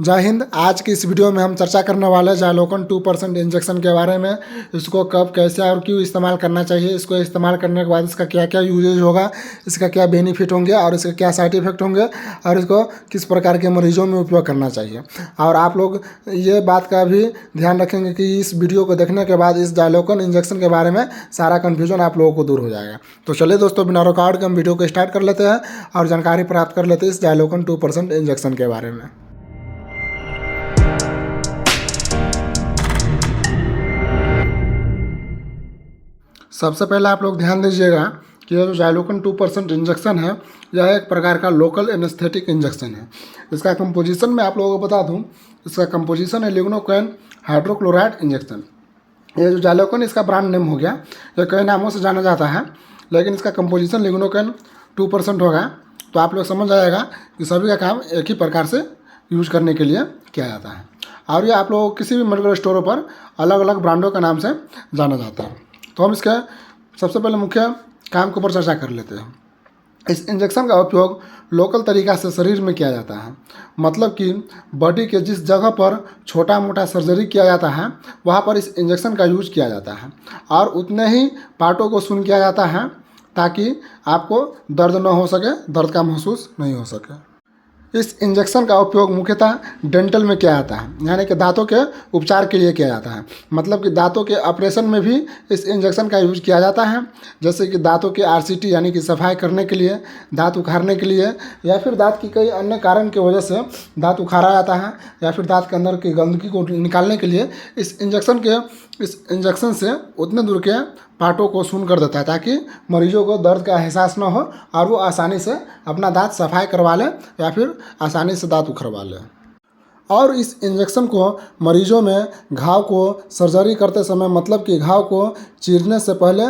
जय हिंद। आज की इस वीडियो में हम चर्चा करने वाले हैं जाइलोकन 2% इंजेक्शन के बारे में। इसको कब, कैसे और क्यों इस्तेमाल करना चाहिए, इसको इस्तेमाल करने के बाद इसका क्या क्या यूजेज होगा, इसका क्या बेनिफिट होंगे और इसके क्या साइड इफेक्ट होंगे और इसको किस प्रकार के मरीजों में उपयोग करना चाहिए। और आप लोग ये बात का भी ध्यान रखेंगे कि इस वीडियो को देखने के बाद इस जाइलोकन इंजेक्शन के बारे में सारा कन्फ्यूजन आप लोगों को दूर हो जाएगा। तो चलिए दोस्तों, बिना रुकावट के हम वीडियो को स्टार्ट कर लेते हैं और जानकारी प्राप्त कर लेते हैं इस जाइलोकन 2% इंजेक्शन के बारे में। सबसे पहले आप लोग ध्यान दीजिएगा कि यह जो जाइलोकन 2% इंजेक्शन है, यह एक प्रकार का लोकल एनेस्थेटिक इंजेक्शन है। इसका कंपोजिशन मैं आप लोगों को बता दूं, इसका कंपोजिशन है लिग्नोकेन हाइड्रोक्लोराइड इंजेक्शन। ये जो जाइलोकन इसका ब्रांड नेम हो गया, यह कई नामों से जाना जाता है, लेकिन इसका कंपोजिशन लिग्नोकेन 2% होगा। तो आप लोग समझ जाएगा कि सभी का काम एक ही प्रकार से यूज करने के लिए किया जाता है। और ये आप लोग किसी भी मेडिकल स्टोरों पर अलग अलग ब्रांडों के नाम से जाना जाता है। तो हम इसके सबसे पहले मुख्य काम के ऊपर चर्चा कर लेते हैं। इस इंजेक्शन का उपयोग लोकल तरीक़ा से शरीर में किया जाता है, मतलब कि बॉडी के जिस जगह पर छोटा मोटा सर्जरी किया जाता है वहाँ पर इस इंजेक्शन का यूज किया जाता है और उतने ही पार्टों को सुन किया जाता है ताकि आपको दर्द न हो सके, दर्द का महसूस नहीं हो सके। इस इंजेक्शन का उपयोग मुख्यतः डेंटल में किया जाता है, यानी कि दांतों के उपचार के लिए किया जाता है। मतलब कि दांतों के ऑपरेशन में भी इस इंजेक्शन का यूज किया जाता है, जैसे कि दांतों के आरसीटी यानी कि सफाई करने के लिए, दांत उखाड़ने के लिए, या फिर दांत की कई अन्य कारण की वजह से दांत उखाड़ा जाता है, या फिर दांत के अंदर की गंदगी को निकालने के लिए इस इंजेक्शन से उतने दूर के पार्टों को सून कर देता है ताकि मरीजों को दर्द का एहसास न हो और वो आसानी से अपना दांत सफाई करवा लें या फिर आसानी से दांत उखड़वा लें। और इस इंजेक्शन को मरीजों में घाव को सर्जरी करते समय, मतलब कि घाव को चीरने से पहले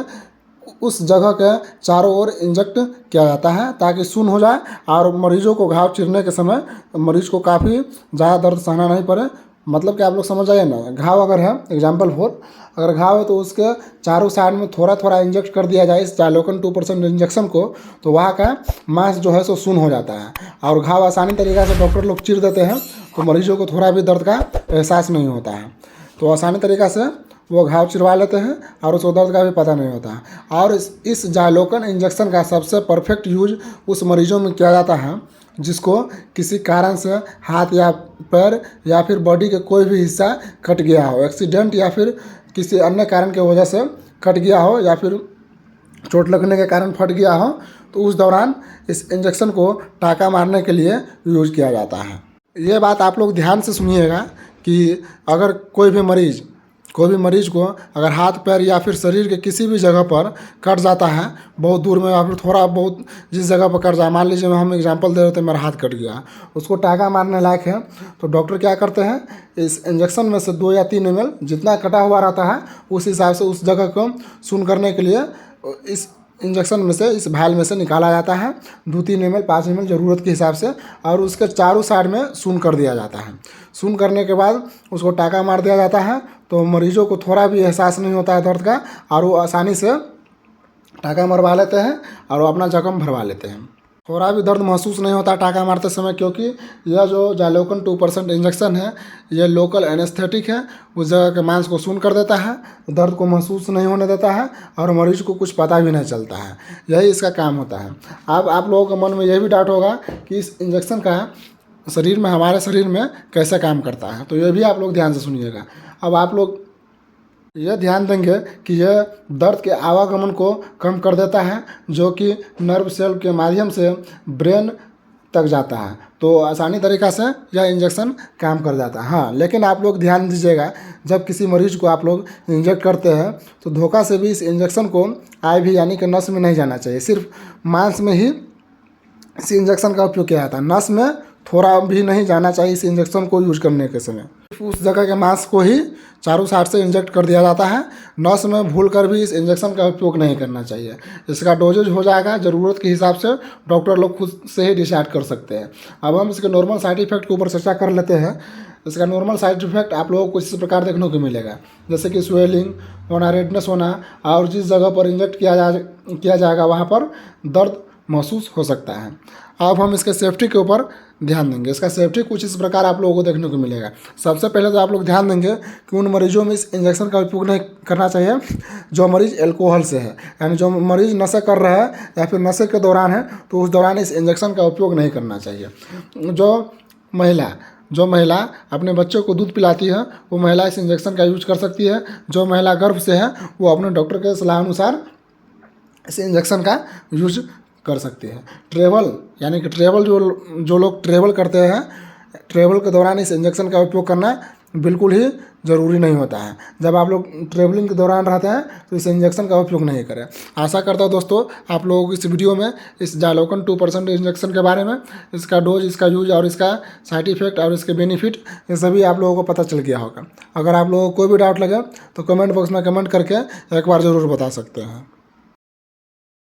उस जगह के चारों ओर इंजेक्ट किया जाता है ताकि सुन हो जाए और मरीजों को घाव चीरने के समय मरीज को काफ़ी ज़्यादा दर्द सहना नहीं पड़े। मतलब कि आप लोग समझ जाइए ना, घाव अगर है, एग्जाम्पल फोर, अगर घाव है तो उसके चारों साइड में थोड़ा थोड़ा इंजेक्ट कर दिया जाए इस जाइलोकन 2% इंजेक्शन को, तो वहाँ का मांस जो है सो सुन हो जाता है और घाव आसानी तरीक़े से डॉक्टर लोग चीर देते हैं, तो मरीजों को थोड़ा भी दर्द का एहसास नहीं होता है। तो आसानी तरीक़े से वो घाव चिरवा लेते हैं और उसको दर्द का भी पता नहीं होता है। और इस जाइलोकन इंजेक्शन का सबसे परफेक्ट यूज उस मरीजों में किया जाता है जिसको किसी कारण से हाथ या पैर या फिर बॉडी के कोई भी हिस्सा कट गया हो, एक्सीडेंट या फिर किसी अन्य कारण की वजह से कट गया हो या फिर चोट लगने के कारण फट गया हो, तो उस दौरान इस इंजेक्शन को टाँका मारने के लिए यूज किया जाता है। ये बात आप लोग ध्यान से सुनिएगा कि अगर कोई भी मरीज को अगर हाथ पैर या फिर शरीर के किसी भी जगह पर कट जाता है, बहुत दूर में या फिर थोड़ा बहुत जिस जगह पर कट जाए, मान लीजिए हम एग्जांपल दे रहे थे, मेरा हाथ कट गया, उसको टाँका मारने लायक है, तो डॉक्टर क्या करते हैं, इस इंजेक्शन में से 2 या 3 ml जितना कटा हुआ रहता है उस हिसाब से उस जगह को सुन करने के लिए इस इंजेक्शन में से, इस भाल में से निकाला जाता है 2-3 ml 5 ml ज़रूरत के हिसाब से, और उसके चारों साइड में सून कर दिया जाता है। सून करने के बाद उसको टाँका मार दिया जाता है, तो मरीजों को थोड़ा भी एहसास नहीं होता है दर्द का और वो आसानी से टाँका मरवा लेते हैं और वो अपना जख्म भरवा लेते हैं। थोड़ा भी दर्द महसूस नहीं होता टाँका मारते समय, क्योंकि यह जो जाइलोकन 2% इंजेक्शन है यह लोकल एनेस्थेटिक है, उस जगह के मांस को सून कर देता है, दर्द को महसूस नहीं होने देता है और मरीज को कुछ पता भी नहीं चलता है। यही इसका काम होता है। अब आप लोगों के मन में यह भी डाउट होगा कि इस इंजेक्शन का हमारे शरीर में कैसे काम करता है, तो यह भी आप लोग ध्यान से सुनिएगा। अब आप लोग यह ध्यान देंगे कि यह दर्द के आवागमन को कम कर देता है, जो कि नर्व सेल के माध्यम से ब्रेन तक जाता है, तो आसानी तरीक़ा से यह इंजेक्शन काम कर जाता है। हाँ, लेकिन आप लोग ध्यान दीजिएगा, जब किसी मरीज को आप लोग इंजेक्ट करते हैं तो धोखा से भी इस इंजेक्शन को IV यानी कि नस में नहीं जाना चाहिए। सिर्फ मांस में ही इस इंजेक्शन का उपयोग किया जाता है, नस में थोड़ा भी नहीं जाना चाहिए इस इंजेक्शन को यूज करने के समय। उस जगह के मांस को ही चारों साइड से इंजेक्ट कर दिया जाता है, नस में भूल कर भी इस इंजेक्शन का उपयोग नहीं करना चाहिए। इसका डोजेज हो जाएगा ज़रूरत के हिसाब से, डॉक्टर लोग खुद से ही डिसाइड कर सकते हैं। अब हम इसके नॉर्मल साइड इफेक्ट के ऊपर चर्चा कर लेते हैं। इसका नॉर्मल साइड इफेक्ट आप लोगों को इस प्रकार देखने को मिलेगा, जैसे कि स्वेलिंग होना, रेडनेस होना, और जिस जगह पर इंजेक्ट किया जाएगा वहाँ पर दर्द महसूस हो सकता है। अब हम इसके सेफ्टी के ऊपर ध्यान देंगे। इसका सेफ्टी कुछ इस प्रकार आप लोगों को देखने को मिलेगा। सबसे पहले तो आप लोग ध्यान देंगे कि उन मरीजों में इस इंजेक्शन का उपयोग नहीं करना चाहिए जो मरीज अल्कोहल से है, यानी जो मरीज नशे कर रहा है या फिर नशे के दौरान है तो उस दौरान इस इंजेक्शन का उपयोग नहीं करना चाहिए। जो महिला अपने बच्चों को दूध पिलाती है वो महिला इस इंजेक्शन का यूज कर सकती है। जो महिला गर्भ से है वो अपने डॉक्टर के सलाह अनुसार इस इंजेक्शन का यूज कर सकते हैं। ट्रेवल यानी कि जो लोग ट्रेवल करते हैं, ट्रेवल के दौरान इस इंजेक्शन का उपयोग करना बिल्कुल ही ज़रूरी नहीं होता है। जब आप लोग ट्रेवलिंग के दौरान रहते हैं तो इस इंजेक्शन का उपयोग नहीं करें। आशा करता हूँ दोस्तों आप लोगों को इस वीडियो में इस जाइलोकन 2% इंजेक्शन के बारे में, इसका डोज, इसका यूज और इसका साइड इफेक्ट और इसके बेनिफिट, ये सभी आप लोगों को पता चल गया होगा। अगर आप लोगों को कोई भी डाउट लगे तो कमेंट बॉक्स में कमेंट करके एक बार ज़रूर बता सकते हैं।